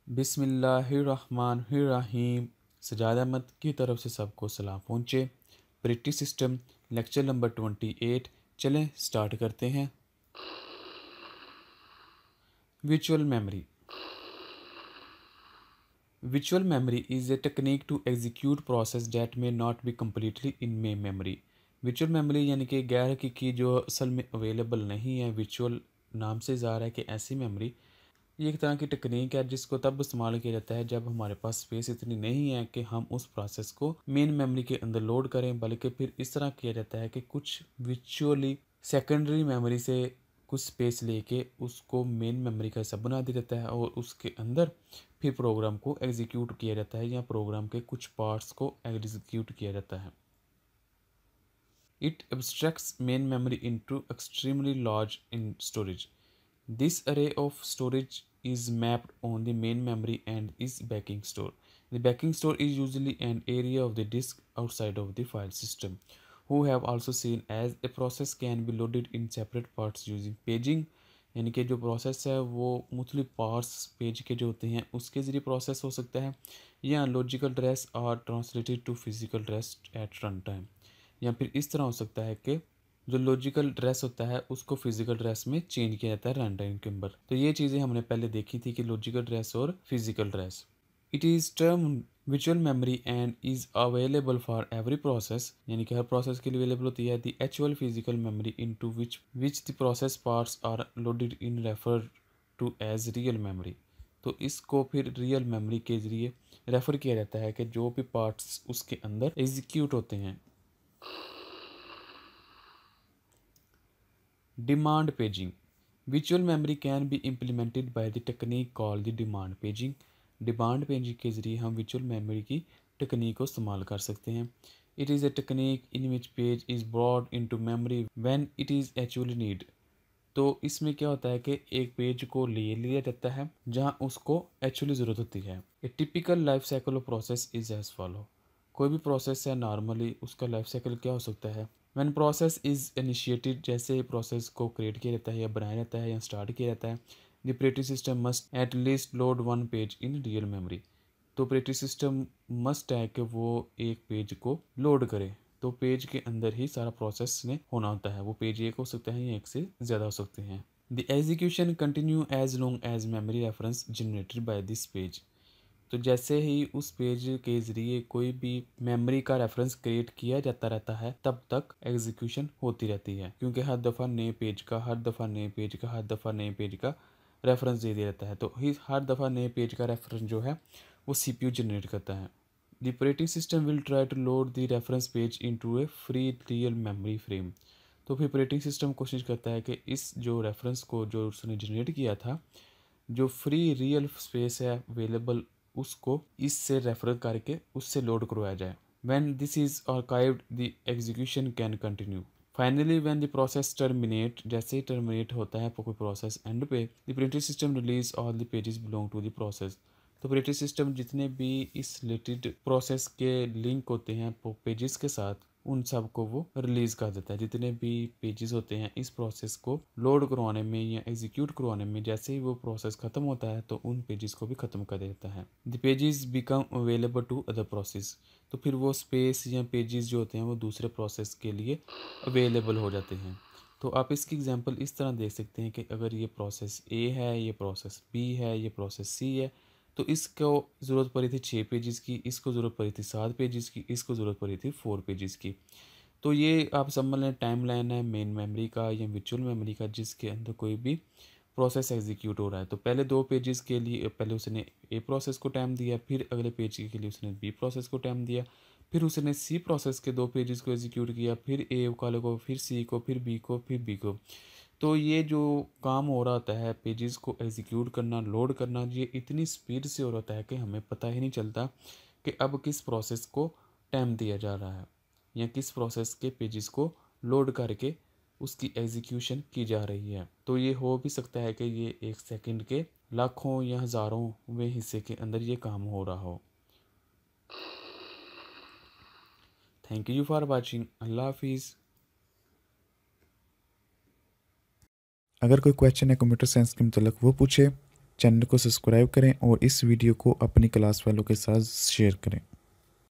बिस्मिल्लाहिर्रहमानिर्रहीम। सजाद अहमद की तरफ से सबको सलाम पहुँचे। British system lecture number 28। चलें स्टार्ट करते हैं। विचुअल मेमोरी। विचुअल memory is a technique to execute process that may not be completely in memory. विचुअल मेमोरी यानी कि गैर हकीकी जो असल में अवेलेबल नहीं है। विचुअल नाम से ज़ाहिर है कि ऐसी मेमोरी, ये एक तरह की टेक्निक है जिसको तब इस्तेमाल किया जाता है जब हमारे पास स्पेस इतनी नहीं है कि हम उस प्रोसेस को मेन मेमोरी के अंदर लोड करें, बल्कि फिर इस तरह किया जाता है कि कुछ विचुअली सेकेंडरी मेमोरी से कुछ स्पेस लेके उसको मेन मेमोरी का हिस्सा बना दिया जाता है और उसके अंदर फिर प्रोग्राम को एग्जीक्यूट किया जाता है या प्रोग्राम के कुछ पार्ट्स को एग्जीक्यूट किया जाता है। It abstracts main memory into extremely large in storage. This array of storage is mapped on the main memory and is backing store. The backing store is usually an area of the disk outside of the file system. Who have also seen as a process can be loaded in separate parts using paging. यानी कि जो process है वो मुख्तलिफ parts page के जो होते हैं उसके ज़रिए प्रोसेस हो सकता है, या लॉजिकल ड्रेस और translated to physical address at run time, या फिर इस तरह हो सकता है कि जो लॉजिकल ड्रेस होता है उसको फिजिकल ड्रेस में चेंज किया जाता है रन टाइम के अंदर। तो ये चीज़ें हमने पहले देखी थी कि लॉजिकल ड्रेस और physical address. It is term विचुअल memory and is available for every process, यानी कि हर प्रोसेस के लिए अवेलेबल होती है। The actual physical memory into which the process parts are loaded in refer to as real memory. तो इसको फिर रियल मेमोरी के ज़रिए रेफ़र किया जाता है कि जो भी पार्ट्स उसके अंदर एग्जीक्यूट होते हैं। Demand paging. Virtual memory can be implemented by the technique called the demand paging. Demand paging के ज़रिए हम virtual memory की टेक्निक को इस्तेमाल कर सकते हैं। It is a technique in which page is brought into memory when it is actually need. तो इसमें क्या होता है कि एक पेज को ले लिया जाता है जहाँ उसको एक्चुअली ज़रूरत होती है। A typical life cycle of process is as follow. कोई भी प्रोसेस है नॉर्मली उसका लाइफ साइकिल क्या हो सकता है। व्हेन प्रोसेस इज़ इनिशिएटेड, जैसे प्रोसेस को क्रिएट किया जाता है या बनाया जाता है या स्टार्ट किया जाता है, the operating system must at least load one page in real memory. तो ऑपरेटिंग सिस्टम मस्ट है कि वो एक पेज को लोड करे। तो पेज के अंदर ही सारा प्रोसेस में होना होता है। वो पेज एक हो सकता है या एक से ज़्यादा हो सकते हैं। The execution continue as long as memory reference generated by this page. तो जैसे ही उस पेज के ज़रिए कोई भी मेमोरी का रेफरेंस क्रिएट किया जाता रहता है तब तक एग्जीक्यूशन होती रहती है, क्योंकि हर दफ़ा नए पेज का हर दफ़ा नए पेज का हर दफ़ा नए पेज का रेफरेंस दे दिया जाता है। तो ही हर दफ़ा नए पेज का रेफरेंस जो है वो सीपीयू जनरेट करता है। The operating system will try to load the reference page into a free real memory frame. तो फिर ऑपरेटिंग सिस्टम कोशिश करता है कि इस जो रेफरेंस को जो उसने जनरेट किया था, जो फ्री रियल स्पेस है अवेलेबल, उसको इससे रेफर करके उससे लोड करवाया जाए। When this is archived, the execution can continue. Finally, when the process terminate, जैसे ही टर्मिनेट होता है कोई प्रोसेस एंड पे, the operating system release all the pages belong to the process. तो ऑपरेटिंग सिस्टम जितने भी इस रिलेटेड प्रोसेस के लिंक होते हैं पेजेस के साथ, उन सब को वो रिलीज़ कर देता है। जितने भी पेजेस होते हैं इस प्रोसेस को लोड करवाने में या एग्जीक्यूट करवाने में, जैसे ही वो प्रोसेस ख़त्म होता है तो उन पेजेस को भी ख़त्म कर देता है। The pages become available to other process. तो फिर वो स्पेस या पेजेस जो होते हैं वो दूसरे प्रोसेस के लिए अवेलेबल हो जाते हैं। तो आप इसकी एग्जांपल इस तरह देख सकते हैं कि अगर ये प्रोसेस ए है, ये प्रोसेस बी है, ये प्रोसेस सी है, तो इसको ज़रूरत पड़ी थी 6 पेजेस की, इसको ज़रूरत पड़ी थी 7 पेजेस की, इसको ज़रूरत पड़ी थी 4 पेजेस की। तो ये आप समझ लें टाइम लाइन है मेन मेमोरी का या विचुअल मेमोरी का, जिसके अंदर कोई भी प्रोसेस एग्जीक्यूट हो रहा है। तो पहले 2 पेजेस के लिए पहले उसने ए प्रोसेस को टाइम दिया, फिर अगले पेज के लिए उसने बी प्रोसेस को टाइम दिया, फिर उसने सी प्रोसेस के 2 पेजेस को एग्जीक्यूट किया, फिर ए वाले को, फिर सी को, फिर बी को, फिर बी को। तो ये जो काम हो रहा होता है पेजेस को एग्जीक्यूट करना, लोड करना, ये इतनी स्पीड से हो रहा होता है कि हमें पता ही नहीं चलता कि अब किस प्रोसेस को टाइम दिया जा रहा है या किस प्रोसेस के पेजेस को लोड करके उसकी एग्जीक्यूशन की जा रही है। तो ये हो भी सकता है कि ये 1 सेकंड के लाखों या हज़ारों में हिस्से के अंदर ये काम हो रहा हो। Thank you for watching. अल्लाह हाफिज़। अगर कोई क्वेश्चन है कंप्यूटर साइंस के मतलब वो पूछे। चैनल को सब्सक्राइब करें और इस वीडियो को अपनी क्लास वालों के साथ शेयर करें।